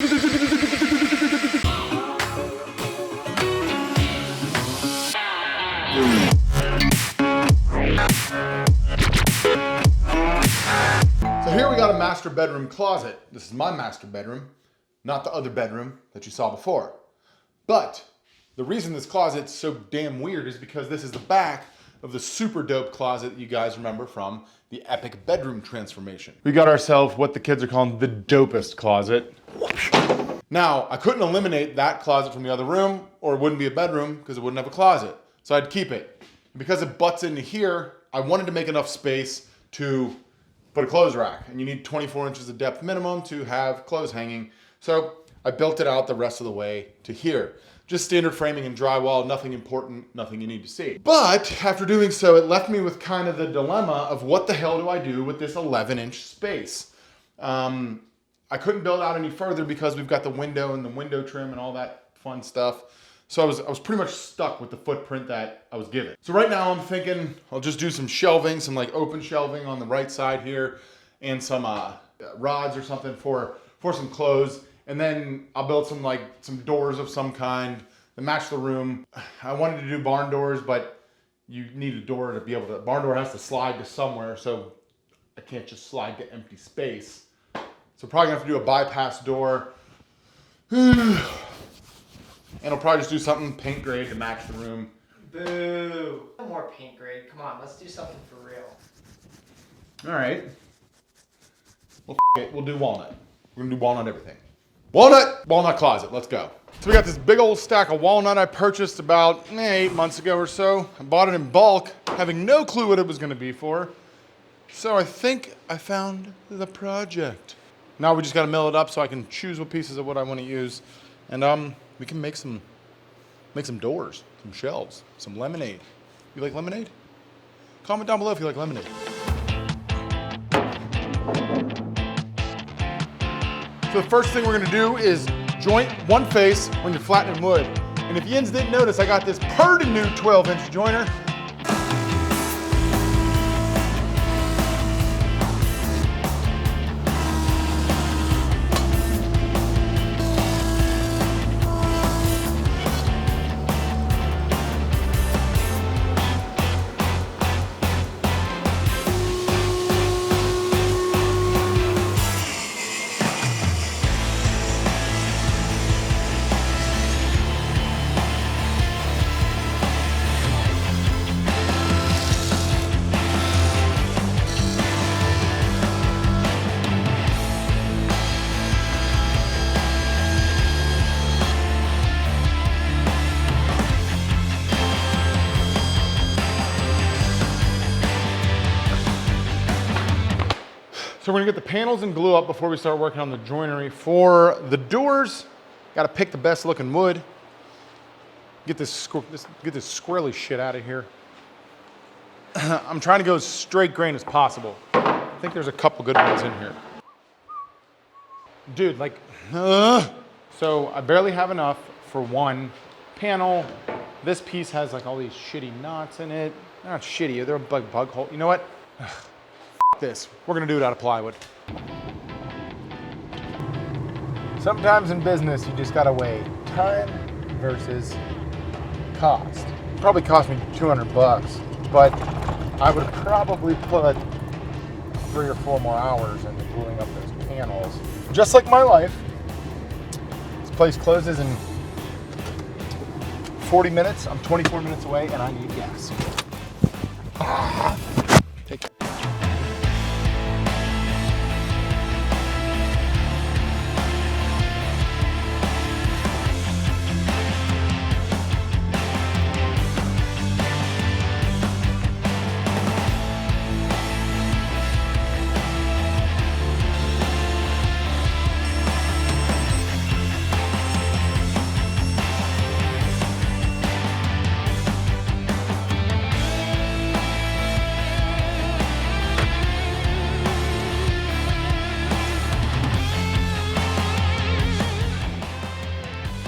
So here we got a master bedroom closet. This is my master bedroom, not the other bedroom that you saw before. But the reason this closet's so damn weird is because this is the back of the super dope closet that you guys remember from the epic bedroom transformation. We got ourselves what the kids are calling the dopest closet. Now, I couldn't eliminate that closet from the other room, or it wouldn't be a bedroom because it wouldn't have a closet. So I'd keep it. And because it butts into here, I wanted to make enough space to put a clothes rack. And you need 24 inches of depth minimum to have clothes hanging. So I built it out the rest of the way to here. Just standard framing and drywall, nothing important, nothing you need to see. But after doing so, it left me with kind of the dilemma of what the hell do I do with this 11-inch space? I couldn't build out any further because we've got the window and the window trim and all that fun stuff. So I was pretty much stuck with the footprint that I was given. So right now I'm thinking I'll just do some shelving, some like open shelving on the right side here, and some rods or something for some clothes. And then I'll build some doors of some kind to match the room. I wanted to do barn doors, but you need a door to be able to, barn door has to slide to somewhere, so I can't just slide to empty space. So probably gonna have to do a bypass door. And I'll probably just do something paint grade to match the room. Boo. No more paint grade. Come on, let's do something for real. All right. Well, it. We'll do walnut. We're gonna do walnut everything. Walnut closet, let's go. So we got this big old stack of walnut I purchased about 8 months ago or so. I bought it in bulk, having no clue what it was gonna be for. So I think I found the project. Now we just gotta mill it up so I can choose what pieces of what I wanna use. And we can make some doors, some shelves, some lemonade. You like lemonade? Comment down below if you like lemonade. So the first thing we're gonna do is joint one face when you're flattening wood. And if yins didn't notice, I got this purty new 12-inch joiner. So we're gonna get the panels and glue up before we start working on the joinery. For the doors, gotta pick the best looking wood. Get this squirrely shit out of here. I'm trying to go as straight grain as possible. I think there's a couple good ones in here. Dude, so I barely have enough for one panel. This piece has like all these shitty knots in it. They're not shitty, they're a bug hole. You know what? This. We're gonna do it out of plywood. Sometimes in business, you just gotta weigh time versus cost. It probably cost me 200 bucks, but I would probably put 3 or 4 more hours into gluing up those panels. Just like my life. This place closes in 40 minutes. I'm 24 minutes away and I need gas. Take care.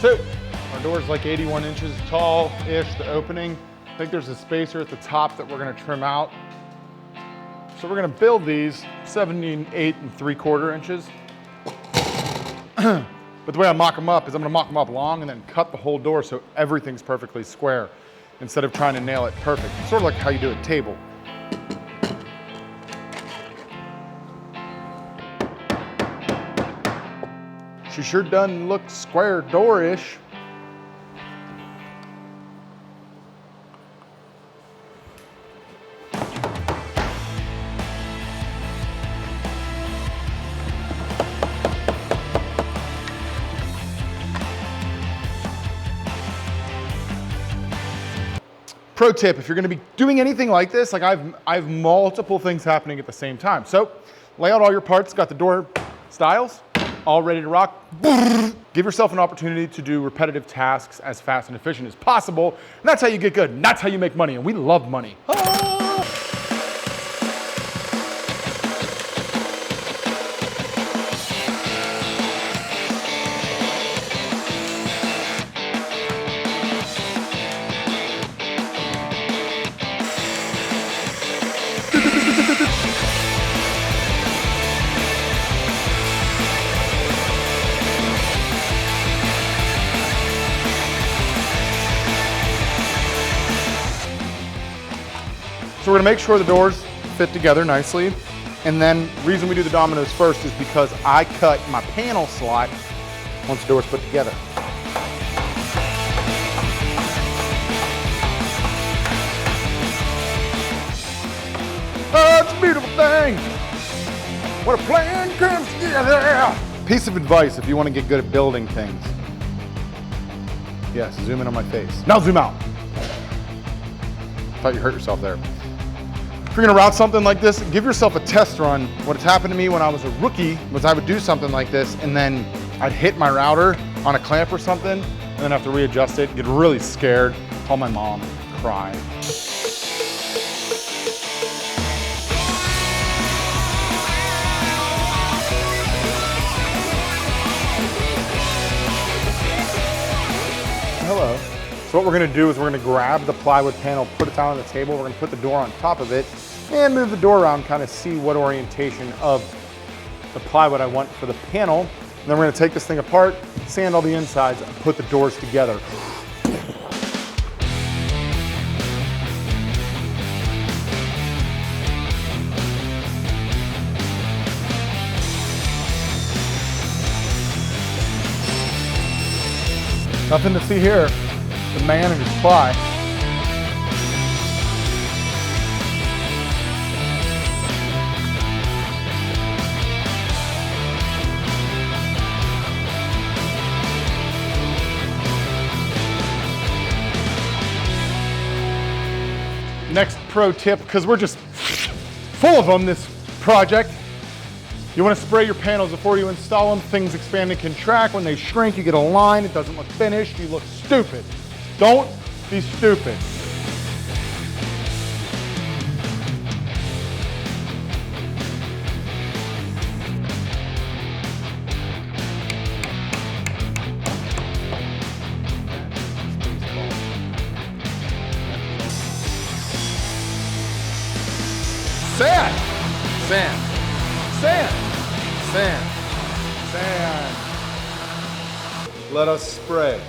So our door's like 81 inches tall-ish, the opening. I think there's a spacer at the top that we're gonna trim out. So we're gonna build these 78 3/4 inches. But the way I mock them up is I'm gonna mock them up long and then cut the whole door so everything's perfectly square instead of trying to nail it perfect. It's sort of like how you do a table. She sure doesn't look square door-ish. Pro tip, if you're gonna be doing anything like this, like I have multiple things happening at the same time. So lay out all your parts, got the door styles, all ready to rock. Give yourself an opportunity to do repetitive tasks as fast and efficient as possible. And that's how you get good, and that's how you make money, and we love money. So we're gonna make sure the doors fit together nicely. And then the reason we do the dominoes first is because I cut my panel slot once the door's put together. Oh, it's a beautiful thing. What a plan comes together. Piece of advice if you want to get good at building things. Yes, zoom in on my face. Now zoom out. Thought you hurt yourself there. If you're gonna route something like this, give yourself a test run. What has happened to me when I was a rookie was I would do something like this and then I'd hit my router on a clamp or something and then have to readjust it, get really scared, call my mom, cry. Hello. So what we're gonna do is we're gonna grab the plywood panel, put it down on the table, we're gonna put the door on top of it, and move the door around, kind of see what orientation of the plywood I want for the panel. And then we're gonna take this thing apart, sand all the insides, and put the doors together. Nothing to see here. The man and his ply. Next pro tip, because we're just full of them this project. You want to spray your panels before you install them. Things expand and contract. When they shrink, you get a line. It doesn't look finished. You look stupid. Don't be stupid. Sand! Sand! Sand! Sand! Sand! Let us spray.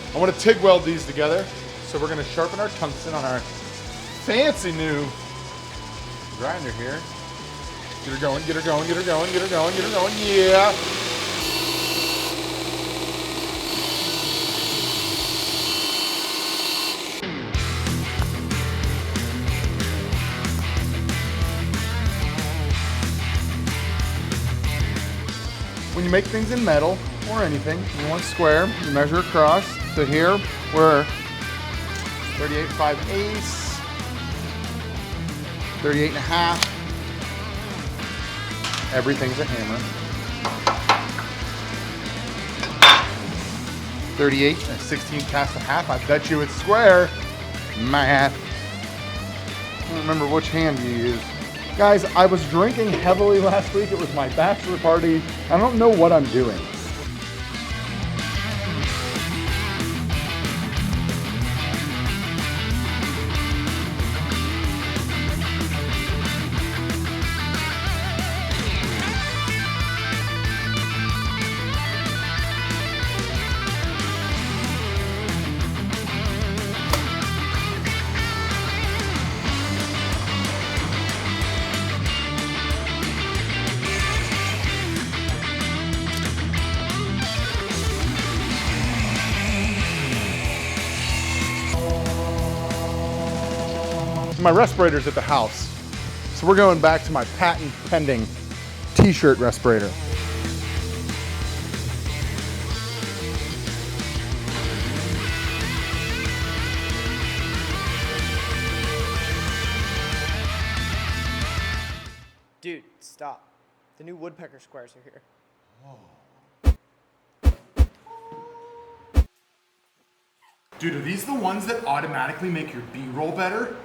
I want to TIG weld these together, so we're going to sharpen our tungsten on our fancy new grinder here. Get her going, get her going, get her going, get her going, get her going, yeah! When you make things in metal or anything, you want square, you measure across. So here we're 38.5/8, 38.5. Everything's a hammer. 38 and 16 cast a half. I bet you it's square. Math. I don't remember which hand you use. Guys, I was drinking heavily last week. It was my bachelor party. I don't know what I'm doing. my respirator's at the house. So we're going back to my patent pending t-shirt respirator. Dude, stop. The new woodpecker squares are here. Dude, are these the ones that automatically make your B-roll better?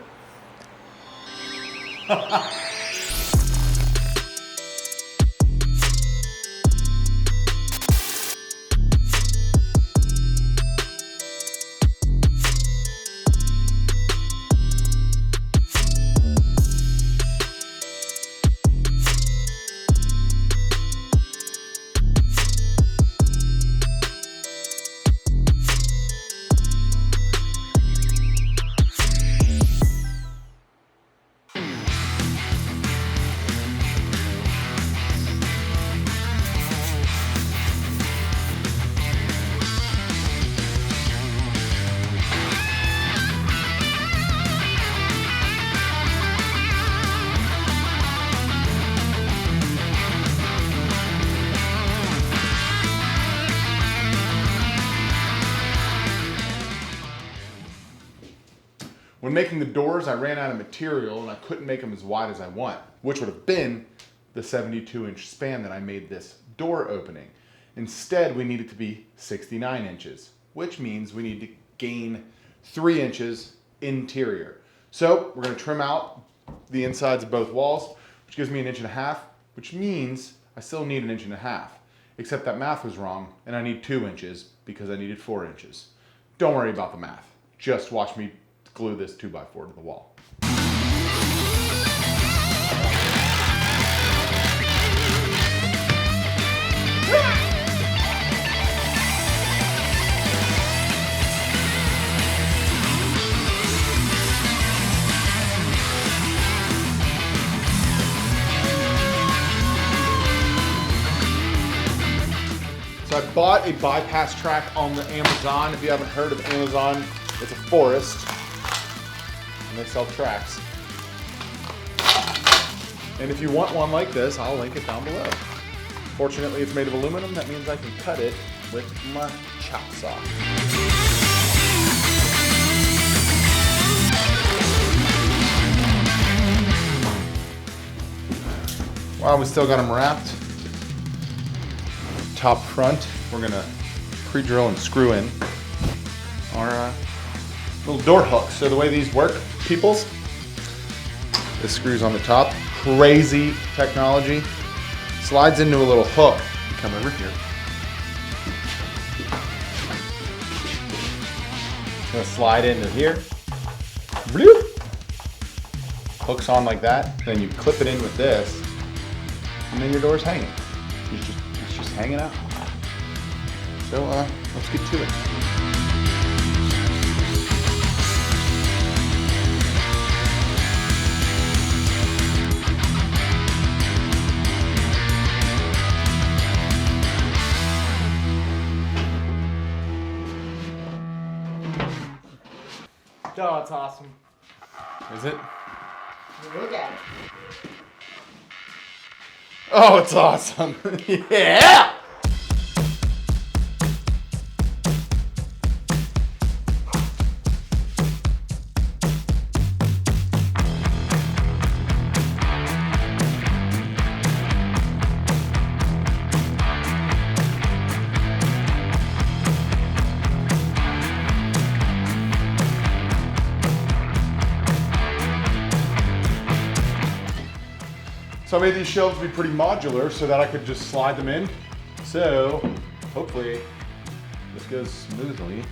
When making the doors, I ran out of material and I couldn't make them as wide as I want, which would have been the 72-inch span that I made this door opening. Instead, we need it to be 69 inches, which means we need to gain 3 inches interior. So we're gonna trim out the insides of both walls, which gives me 1.5 inches, which means I still need 1.5 inches, except that math was wrong and I need 2 inches because I needed 4 inches. Don't worry about the math. Just watch me glue this 2x4 to the wall. So I bought a bypass track on the Amazon. If you haven't heard of Amazon, it's a forest. And they sell tracks. And if you want one like this, I'll link it down below. Fortunately, it's made of aluminum. That means I can cut it with my chop saw. While we still got them wrapped, top front, we're gonna pre-drill and screw in our little door hooks. So the way these work, peoples, this screws on the top. Crazy technology. Slides into a little hook. Come over here. It's gonna slide into here. Bloop. Hooks on like that. Then you clip it in with this, and then your door's hanging. It's just hanging out. So let's get to it. Oh, it's awesome. Is it? Look at it. Oh, it's awesome. Yeah! So I made these shelves be pretty modular so that I could just slide them in. So hopefully this goes smoothly.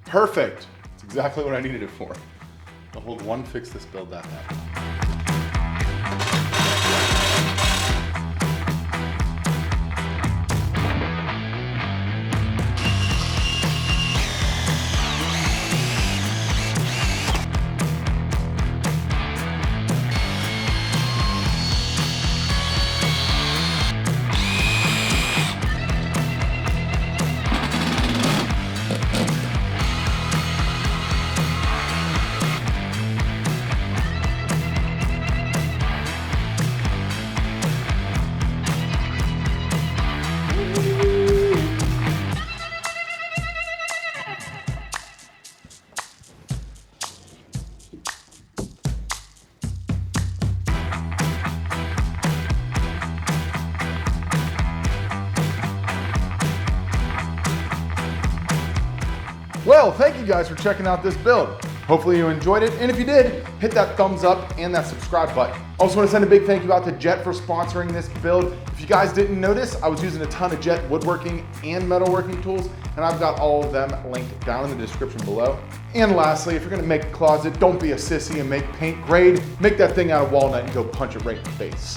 Perfect. That's exactly what I needed it for. I'll hold one, fix this, build that. Well, thank you guys for checking out this build. Hopefully you enjoyed it, and if you did, hit that thumbs up and that subscribe button. I also want to send a big thank you out to Jet for sponsoring this build. If you guys didn't notice, I was using a ton of Jet woodworking and metalworking tools, and I've got all of them linked down in the description below. And lastly, if you're gonna make a closet, don't be a sissy and make paint grade. Make that thing out of walnut and go punch it right in the face.